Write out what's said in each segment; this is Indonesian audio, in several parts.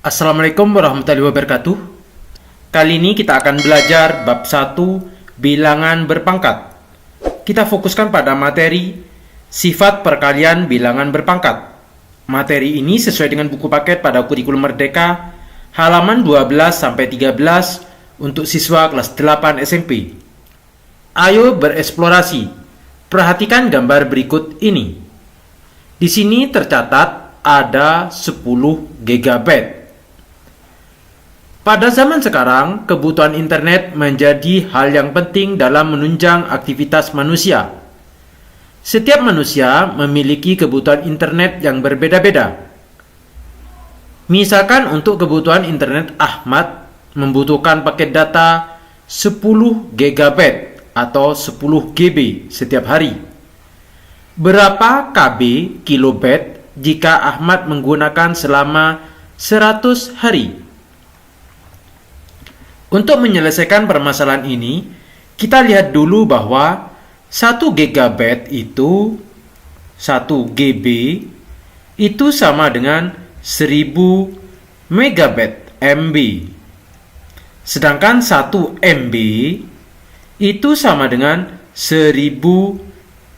Assalamualaikum warahmatullahi wabarakatuh. Kali ini kita akan belajar bab 1 bilangan berpangkat. Kita fokuskan pada materi sifat perkalian bilangan berpangkat. Materi ini sesuai dengan buku paket pada kurikulum Merdeka halaman 12-13 untuk siswa kelas 8 SMP. Ayo bereksplorasi. Perhatikan gambar berikut ini. Di sini tercatat ada 10 GB. Pada zaman sekarang, kebutuhan internet menjadi hal yang penting dalam menunjang aktivitas manusia. Setiap manusia memiliki kebutuhan internet yang berbeda-beda. Misalkan untuk kebutuhan internet Ahmad membutuhkan paket data 10 GB atau 10 GB setiap hari. Berapa KB kilobyte jika Ahmad menggunakan selama 100 hari? Untuk menyelesaikan permasalahan ini, kita lihat dulu bahwa 1 GB itu 1 GB itu sama dengan 1000 MB. Sedangkan 1 MB itu sama dengan 1000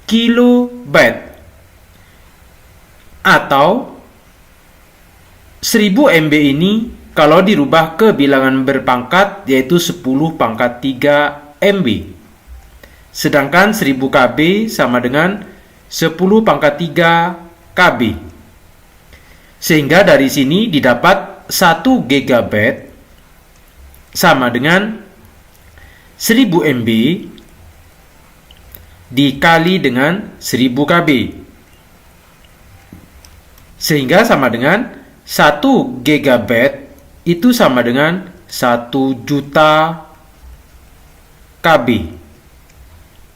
kilobyte. Atau 1000 MB ini kalau dirubah ke bilangan berpangkat yaitu 10 pangkat 3 MB. Sedangkan 1000 KB sama dengan 10 pangkat 3 KB. Sehingga dari sini didapat 1 GB sama dengan 1000 MB dikali dengan 1000 KB. Sehingga sama dengan 1 GB itu sama dengan 1 juta KB.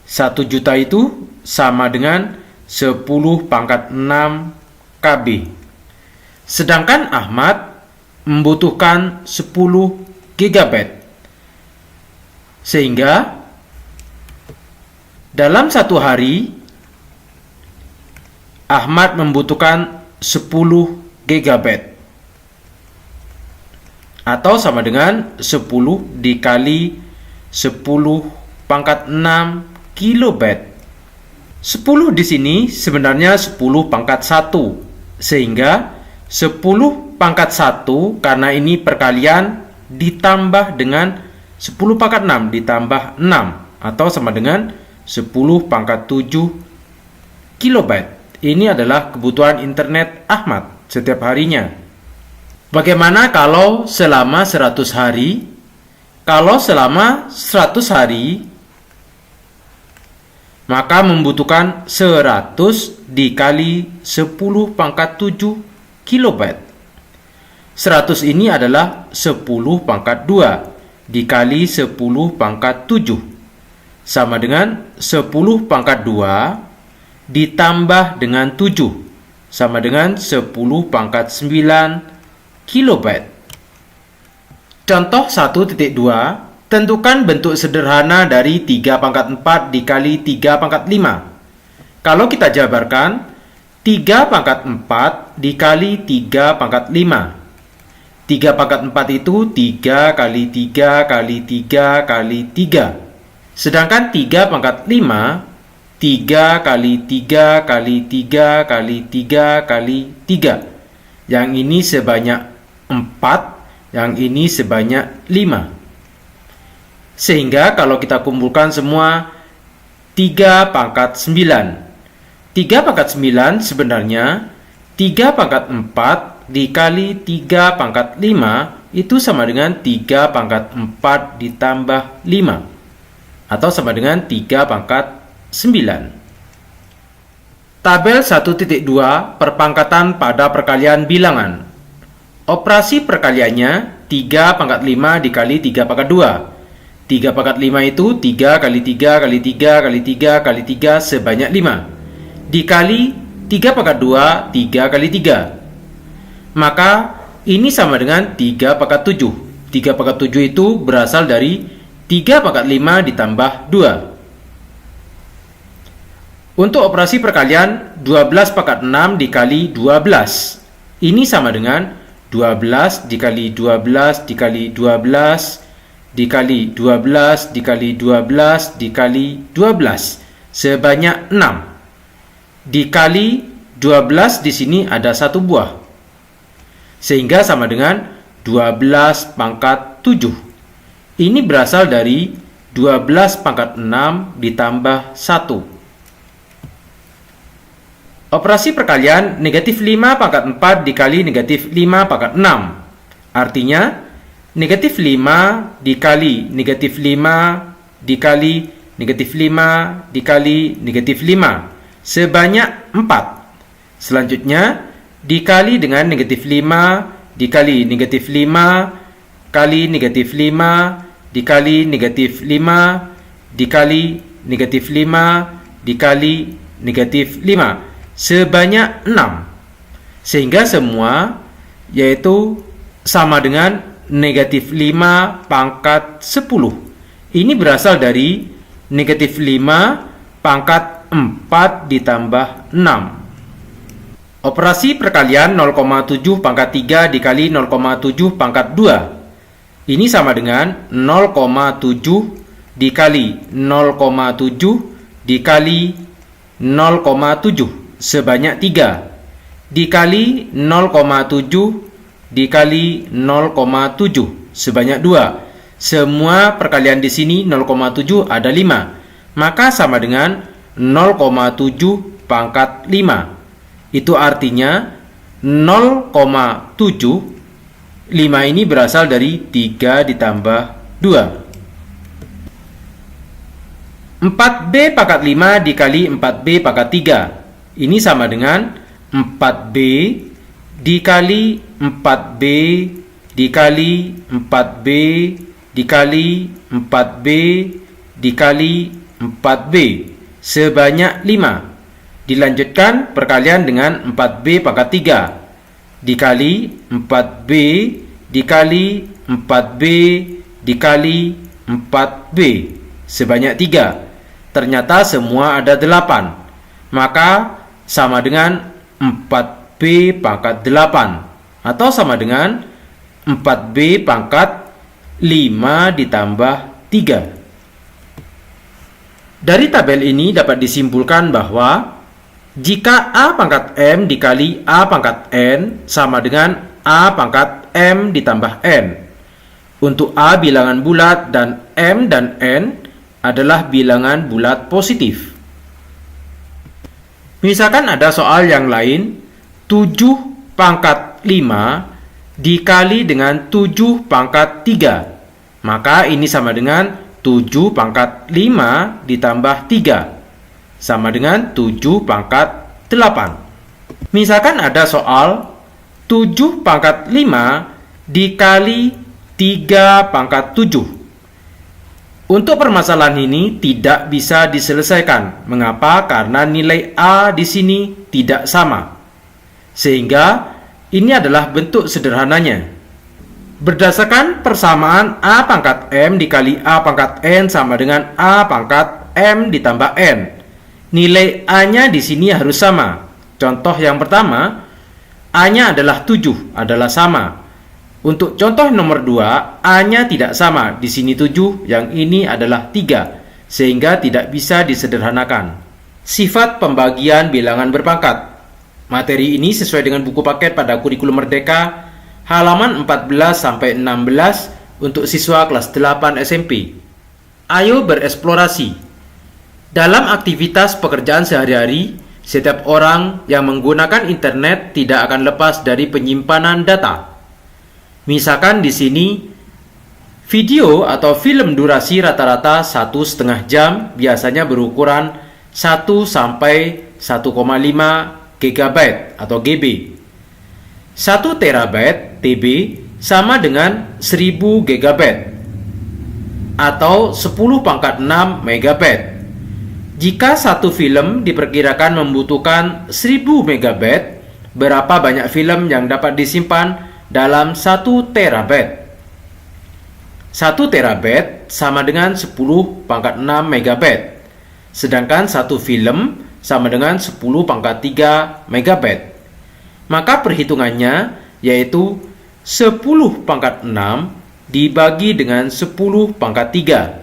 1 juta itu sama dengan 10 pangkat 6 KB. Sedangkan Ahmad membutuhkan 10 GB. Sehingga dalam satu hari Ahmad membutuhkan 10 GB. Atau sama dengan 10 dikali 10 pangkat 6 kilobyte. 10 di sini sebenarnya 10 pangkat 1. Sehingga 10 pangkat 1 karena ini perkalian ditambah dengan 10 pangkat 6 ditambah 6. Atau sama dengan 10 pangkat 7 kilobyte. Ini adalah kebutuhan internet Ahmad setiap harinya. Bagaimana kalau selama 100 hari? Kalau selama 100 hari, maka membutuhkan 100 dikali 10 pangkat 7 kilobyte. 100 ini adalah 10 pangkat 2 dikali 10 pangkat 7. Sama dengan 10 pangkat 2 ditambah dengan 7. Sama dengan 10 pangkat 9 kilobyte. Contoh 1.2, tentukan bentuk sederhana dari 3 pangkat 4 dikali 3 pangkat 5. Kalau kita jabarkan, 3 pangkat 4 dikali 3 pangkat 5. 3 pangkat 4 itu 3 kali 3 kali 3 kali 3. Sedangkan 3 pangkat 5, 3 kali 3 kali 3 kali 3 kali 3. Yang ini sebanyak 4, yang ini sebanyak 5. Sehingga kalau kita kumpulkan semua 3 pangkat 9. 3 pangkat 9 sebenarnya 3 pangkat 4 dikali 3 pangkat 5 itu sama dengan 3 pangkat 4 ditambah 5. Atau sama dengan 3 pangkat 9. Tabel 1.2 perpangkatan pada perkalian bilangan. Operasi perkaliannya 3 pangkat 5 dikali 3 pangkat 2. 3 pangkat 5 itu 3 kali 3 kali 3 kali 3 kali 3 sebanyak 5. Dikali 3 pangkat 2, 3 kali 3. Maka ini sama dengan 3 pangkat 7. 3 pangkat 7 itu berasal dari 3 pangkat 5 ditambah 2. Untuk operasi perkalian 12 pangkat 6 dikali 12. Ini sama dengan 12 dikali 12 dikali 12 dikali 12 dikali 12 dikali 12 sebanyak 6. Dikali 12 di sini ada 1 buah. Sehingga sama dengan 12 pangkat 7. Ini berasal dari 12 pangkat 6 ditambah 1. Operasi perkalian negatif 5 pangkat 4 dikali negatif 5 pangkat 6. Artinya, negatif 5 dikali negatif 5 dikali negatif 5 dikali negatif 5 sebanyak 4. Selanjutnya, dikali dengan negatif 5 dikali negatif 5 kali negatif 5 dikali negatif 5 dikali negatif 5 dikali negatif 5 sebanyak 6. Sehingga semua yaitu sama dengan negatif 5 pangkat 10. Ini berasal dari negatif 5 pangkat 4 ditambah 6. Operasi perkalian 0,7 pangkat 3 dikali 0,7 pangkat 2. Ini sama dengan 0,7 dikali 0,7 dikali 0,7 sebanyak 3 dikali 0,7 dikali 0,7 sebanyak 2. Semua perkalian di sini 0,7 ada 5. Maka sama dengan 0,7 pangkat 5. Itu artinya 0,7 5 ini berasal dari 3 ditambah 2. 4B pangkat 5 dikali 4B pangkat 3. Ini sama dengan 4B dikali 4B dikali 4B dikali 4B dikali 4B sebanyak 5. Dilanjutkan perkalian dengan 4B pangkat 3 dikali 4B dikali 4B dikali 4B sebanyak 3. Ternyata semua ada 8. Maka sama dengan 4B pangkat 8 atau sama dengan 4B pangkat 5 ditambah 3. Dari tabel ini dapat disimpulkan bahwa jika A pangkat M dikali A pangkat N sama dengan A pangkat M ditambah N. Untuk A bilangan bulat dan M dan N adalah bilangan bulat positif. Misalkan ada soal yang lain, 7 pangkat 5 dikali dengan 7 pangkat 3. Maka ini sama dengan 7 pangkat 5 ditambah 3. Sama dengan 7 pangkat 8. Misalkan ada soal, 7 pangkat 5 dikali 3 pangkat 7. Untuk permasalahan ini tidak bisa diselesaikan. Mengapa? Karena nilai A di sini tidak sama. Sehingga ini adalah bentuk sederhananya. Berdasarkan persamaan A pangkat M dikali A pangkat N sama dengan A pangkat M ditambah N. Nilai A-nya di sini harus sama. Contoh yang pertama, A-nya adalah 7, adalah sama. Untuk contoh nomor 2, A-nya tidak sama. Di sini 7, yang ini adalah 3. Sehingga tidak bisa disederhanakan. Sifat pembagian bilangan berpangkat. Materi ini sesuai dengan buku paket pada kurikulum Merdeka, halaman 14-16 untuk siswa kelas 8 SMP. Ayo bereksplorasi. Dalam aktivitas pekerjaan sehari-hari, setiap orang yang menggunakan internet tidak akan lepas dari penyimpanan data. Misalkan di sini, video atau film durasi rata-rata 1,5 jam biasanya berukuran 1 sampai 1,5 GB atau GB. 1 terabyte TB sama dengan 1000 GB atau 10⁻⁶ MB. Jika satu film diperkirakan membutuhkan 1000 MB, berapa banyak film yang dapat disimpan dalam 1 terabyte? 1 terabyte sama dengan 10⁻⁶ MB. Sedangkan satu film sama dengan 10⁻³ MB. Maka perhitungannya yaitu 10 pangkat 6 dibagi dengan 10 pangkat 3.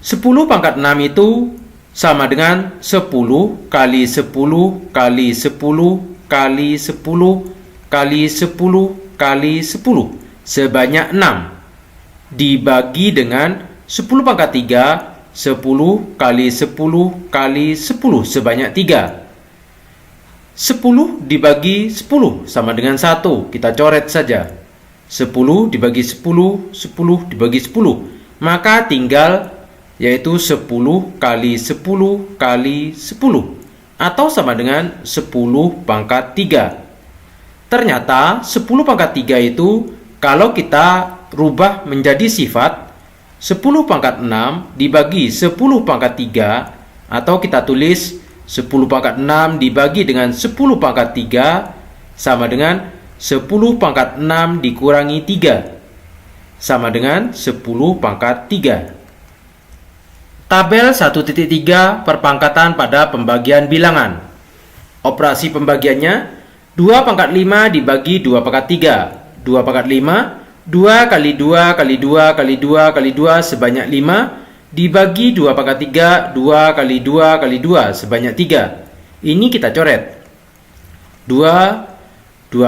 10 pangkat 6 itu sama dengan 10 kali 10 kali 10 kali 10 kali 10 kali 10 sebanyak 6 dibagi dengan 10 pangkat 3, 10 kali 10 kali 10 sebanyak 3. 10 dibagi 10 sama dengan 1. Kita coret saja. 10 dibagi 10, 10 dibagi 10. Maka tinggal yaitu 10 kali 10 kali 10 atau sama dengan 10 pangkat 3. Ternyata 10 pangkat 3 itu kalau kita rubah menjadi sifat 10 pangkat 6 dibagi 10 pangkat 3 atau kita tulis 10 pangkat 6 dibagi dengan 10 pangkat 3 sama dengan 10 pangkat 6 dikurangi 3 sama dengan 10 pangkat 3. Tabel 1.3 perpangkatan pada pembagian bilangan. Operasi pembagiannya 2 pangkat 5 dibagi 2 pangkat 3. 2 pangkat 5, 2 kali 2 kali 2 kali 2 kali 2 sebanyak 5 dibagi 2 pangkat 3, 2 kali 2 kali 2 sebanyak 3. Ini kita coret. 2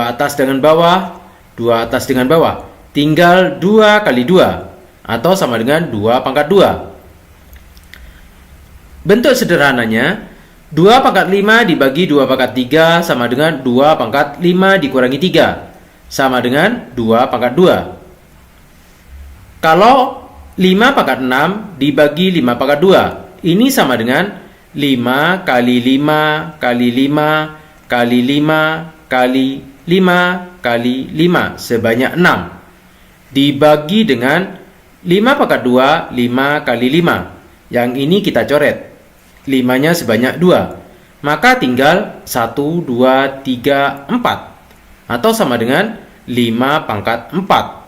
atas dengan bawah, 2 atas dengan bawah. Tinggal 2 kali 2 atau sama dengan 2 pangkat 2. Bentuk sederhananya, 2 pangkat 5 dibagi 2 pangkat 3 sama dengan 2 pangkat 5 dikurangi 3. Sama dengan 2 pangkat 2. Kalau 5 pangkat 6 dibagi 5 pangkat 2, ini sama dengan 5 kali 5 kali 5 kali 5 kali 5 kali 5 sebanyak 6. Dibagi dengan 5 pangkat 2, 5 kali 5. Yang ini kita coret. 5-nya sebanyak 2. Maka tinggal 1, 2, 3, 4. Atau sama dengan 5 pangkat 4.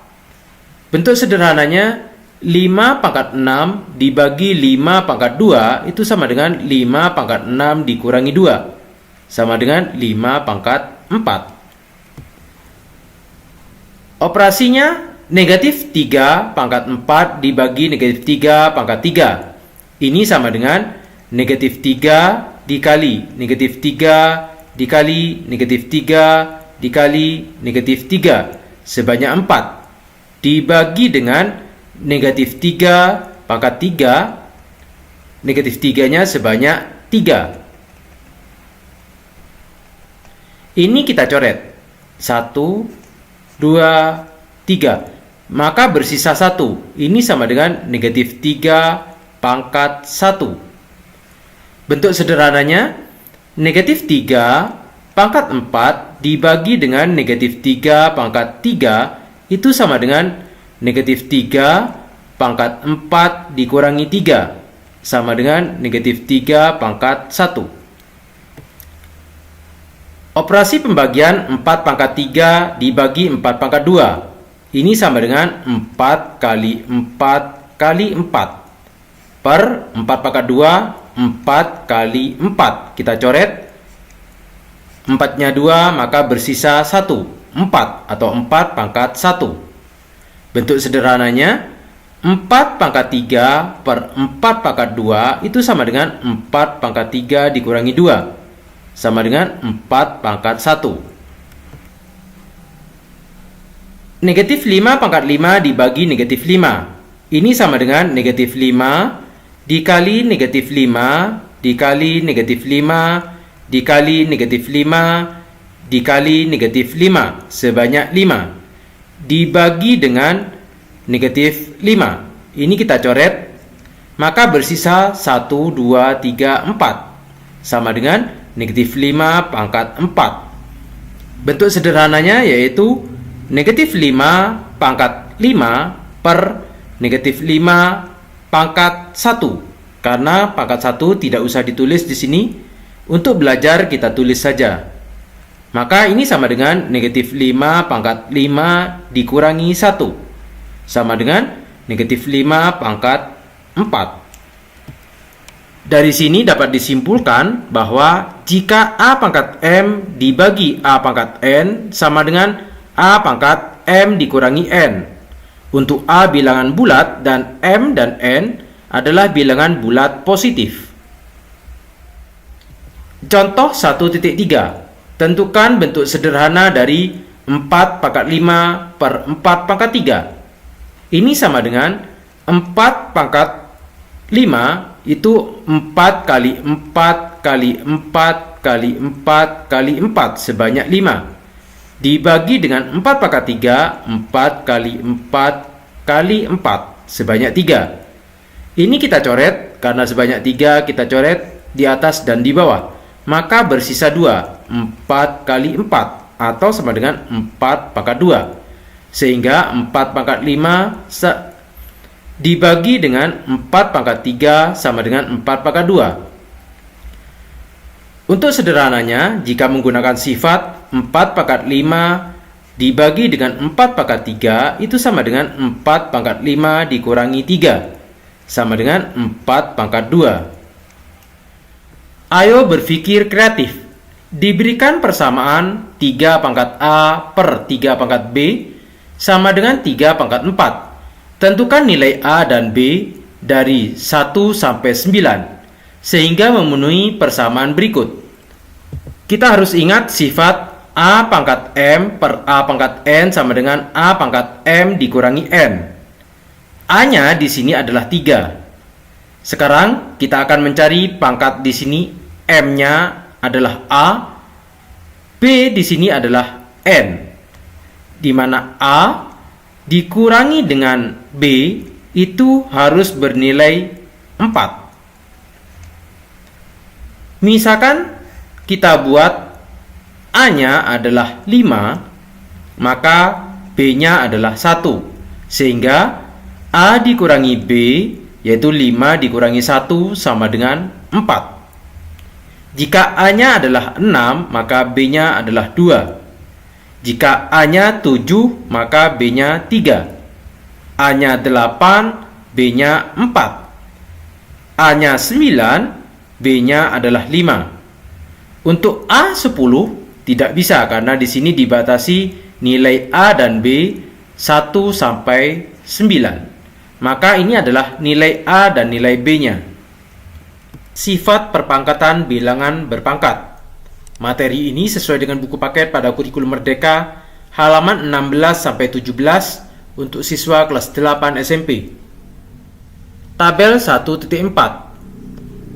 Bentuk sederhananya 5 pangkat 6 dibagi 5 pangkat 2 itu sama dengan 5 pangkat 6 dikurangi 2. Sama dengan 5 pangkat 4. Operasinya negatif 3 pangkat 4 dibagi negatif 3 pangkat 3. Ini sama dengan negatif 3 dikali negatif 3 dikali negatif 3 dikali negatif 3 sebanyak 4 dibagi dengan negatif 3 pangkat 3, negatif 3-nya sebanyak 3. Ini kita coret. 1, 2, 3. Maka bersisa 1. Ini sama dengan negatif 3 pangkat 1. Bentuk sederhananya, negatif 3 pangkat 4 dibagi dengan negatif 3 pangkat 3 itu sama dengan negatif 3 pangkat 4 dikurangi 3 sama dengan negatif 3 pangkat 1. Operasi pembagian 4 pangkat 3 dibagi 4 pangkat 2. Ini sama dengan 4 kali 4 kali 4 per 4 pangkat 2, 4 kali 4. Kita coret. 4-nya 2, maka bersisa 1. 4 atau 4 pangkat 1. Bentuk sederhananya, 4 pangkat 3 per 4 pangkat 2 itu sama dengan 4 pangkat 3 dikurangi 2. Sama dengan 4 pangkat 1. Negatif 5 pangkat 5 dibagi negatif 5. Ini sama dengan negatif 5 dikali negatif 5 dikali negatif 5 dikali negatif 5 dikali negatif 5 sebanyak 5 dibagi dengan negatif 5. Ini kita coret. Maka bersisa 1, 2, 3, 4 sama dengan negatif 5 pangkat 4. Bentuk sederhananya yaitu negatif 5 pangkat 5 per negatif 5 pangkat 1. Karena pangkat 1 tidak usah ditulis di sini. Untuk belajar kita tulis saja. Maka ini sama dengan negatif 5 pangkat 5 dikurangi 1. Sama dengan negatif 5 pangkat 4. Dari sini dapat disimpulkan bahwa jika A pangkat M dibagi A pangkat N sama dengan A pangkat M dikurangi N. Untuk A bilangan bulat dan M dan N adalah bilangan bulat positif. Contoh 1.3. Tentukan bentuk sederhana dari 4 pangkat 5 per 4 pangkat 3. Ini sama dengan 4 pangkat 5 itu 4 kali 4 kali 4 kali 4 kali 4 sebanyak 5. Dibagi dengan 4 pangkat 3, 4 kali 4 kali 4 sebanyak 3. Ini kita coret, karena sebanyak 3 kita coret di atas dan di bawah. Maka bersisa 2, 4 kali 4, atau sama dengan 4 pangkat 2. Sehingga 4 pangkat 5 dibagi dengan 4 pangkat 3 sama dengan 4 pangkat 2. Untuk sederhananya, jika menggunakan sifat 4 pangkat 5 dibagi dengan 4 pangkat 3, itu sama dengan 4 pangkat 5 dikurangi 3, sama dengan 4 pangkat 2. Ayo berpikir kreatif. Diberikan persamaan 3 pangkat A per 3 pangkat B sama dengan 3 pangkat 4. Tentukan nilai A dan B dari 1 sampai 9, sehingga memenuhi persamaan berikut. Kita harus ingat sifat A pangkat M per A pangkat N sama dengan A pangkat M dikurangi N. A-nya di sini adalah 3. Sekarang kita akan mencari pangkat di sini. M-nya adalah A, B di sini adalah N, di mana A dikurangi dengan B itu harus bernilai 4. Misalkan kita buat A-nya adalah 5, maka B-nya adalah 1, sehingga A dikurangi B, yaitu 5 dikurangi 1 sama dengan 4. Jika A-nya adalah 6, maka B-nya adalah 2. Jika A-nya 7, maka B-nya 3. A-nya 8, B-nya 4. A-nya 9, B-nya adalah 5. Untuk A10 tidak bisa, karena di sini dibatasi nilai A dan B 1 sampai 9. Maka ini adalah nilai A dan nilai B-nya. Sifat perpangkatan bilangan berpangkat. Materi ini sesuai dengan buku paket pada kurikulum Merdeka halaman 16 sampai 17 untuk siswa kelas 8 SMP. Tabel 1.4.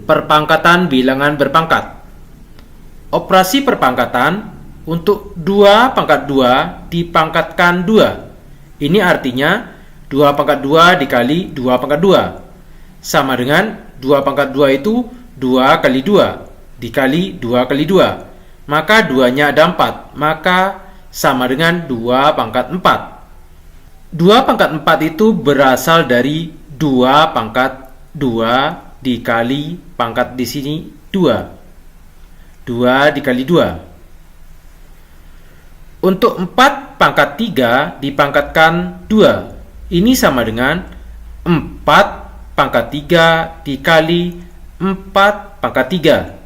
Perpangkatan bilangan berpangkat. Operasi perpangkatan untuk 2 pangkat 2 dipangkatkan 2. Ini artinya 2 pangkat 2 dikali 2 pangkat 2 sama dengan 2 pangkat 2 itu 2 kali 2 dikali 2 kali 2. Maka 2-nya ada 4. Maka sama dengan 2 pangkat 4. 2 pangkat 4 itu berasal dari 2 pangkat 2 dikali pangkat di sini 2. 2 dikali 2. Untuk 4 pangkat 3 dipangkatkan 2. Ini sama dengan 4 pangkat 3 dikali 4 pangkat 3.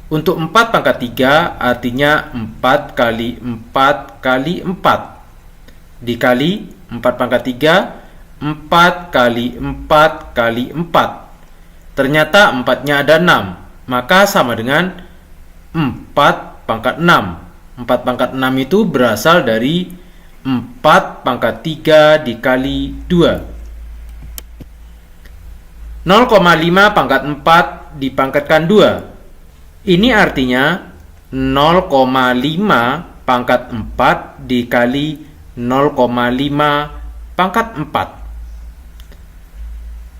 Untuk 4 pangkat 3 artinya 4 kali 4 kali 4 dikali 4 pangkat 3, 4 kali 4 kali 4. Ternyata 4-nya ada 6, maka sama dengan 4 pangkat 6. 4 pangkat 6 itu berasal dari 4 pangkat 3 dikali 2. 0,5 pangkat 4 dipangkatkan 2. Ini artinya 0,5 pangkat 4 dikali 0,5 pangkat 4.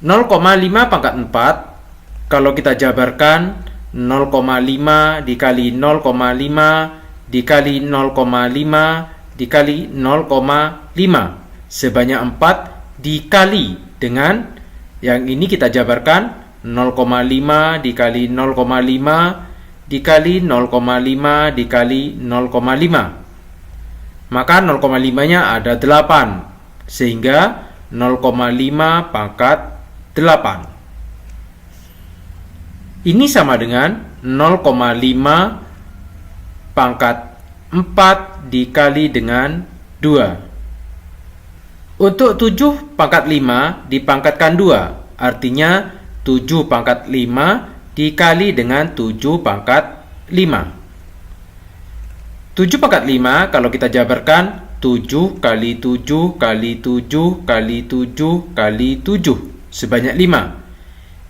0,5 pangkat 4 kalau kita jabarkan 0,5 dikali 0,5 dikali 0,5 dikali 0,5 sebanyak 4 dikali dengan yang ini kita jabarkan 0,5 dikali 0,5 dikali 0,5 dikali 0,5. Maka 0,5-nya ada 8, sehingga 0,5 pangkat 8. Ini sama dengan 0,5 pangkat 4 dikali dengan 2. Untuk 7 pangkat 5 dipangkatkan 2, artinya 7 pangkat 5 dikali dengan 7 pangkat 5. 7 pangkat 5 kalau kita jabarkan 7 kali 7 kali 7 kali 7 kali 7 sebanyak 5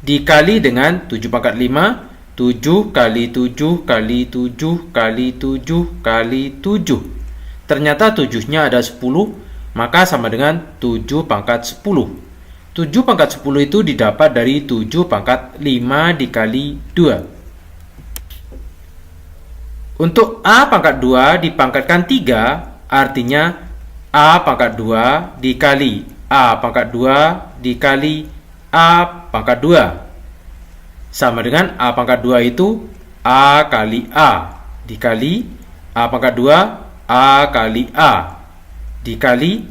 dikali dengan 7 pangkat 5, 7 kali 7 kali 7 kali 7 kali 7. Ternyata 7-nya ada 10, maka sama dengan 7 pangkat 10. 7 pangkat 10 itu didapat dari 7 pangkat 5 dikali 2. Untuk A pangkat 2 dipangkatkan 3, artinya A pangkat 2 dikali A pangkat 2 dikali A pangkat 2. Sama dengan A pangkat 2 itu A kali A dikali A pangkat 2 A kali A dikali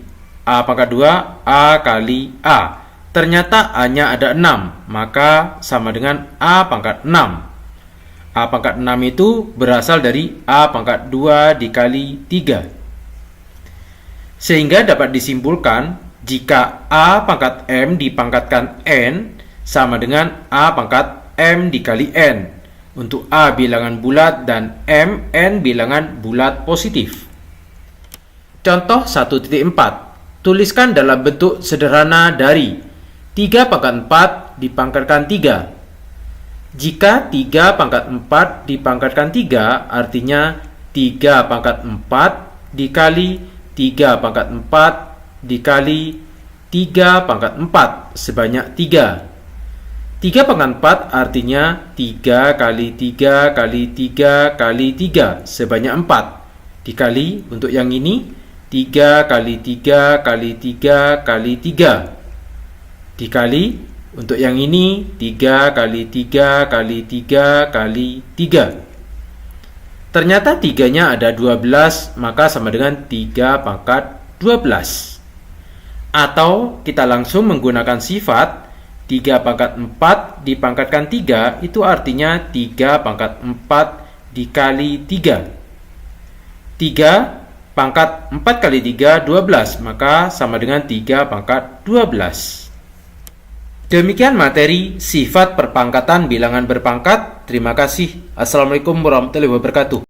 A pangkat 2 A kali A. Ternyata A-nya ada 6, maka sama dengan A pangkat 6. A pangkat 6 itu berasal dari A pangkat 2 dikali 3. Sehingga dapat disimpulkan jika A pangkat M dipangkatkan N sama dengan A pangkat M dikali N. Untuk A bilangan bulat dan M, N bilangan bulat positif. Contoh 1.4. Tuliskan dalam bentuk sederhana dari 3 pangkat 4 dipangkatkan 3. Jika 3 pangkat 4 dipangkatkan 3, artinya 3 pangkat 4 dikali 3 pangkat 4 dikali 3 pangkat 4 sebanyak 3. 3 pangkat 4 artinya 3 kali 3 kali 3 kali 3 sebanyak 4. Dikali untuk yang ini 3 kali 3 kali 3 kali 3. Dikali untuk yang ini 3 kali 3 kali 3 kali 3. Ternyata 3-nya ada 12, maka sama dengan 3 pangkat 12. Atau kita langsung menggunakan sifat 3 pangkat 4 dipangkatkan 3, itu artinya 3 pangkat 4 dikali 3. 3 pangkat 4 kali 3, 12, maka sama dengan 3 pangkat 12. Demikian materi sifat perpangkatan bilangan berpangkat. Terima kasih. Assalamualaikum warahmatullahi wabarakatuh.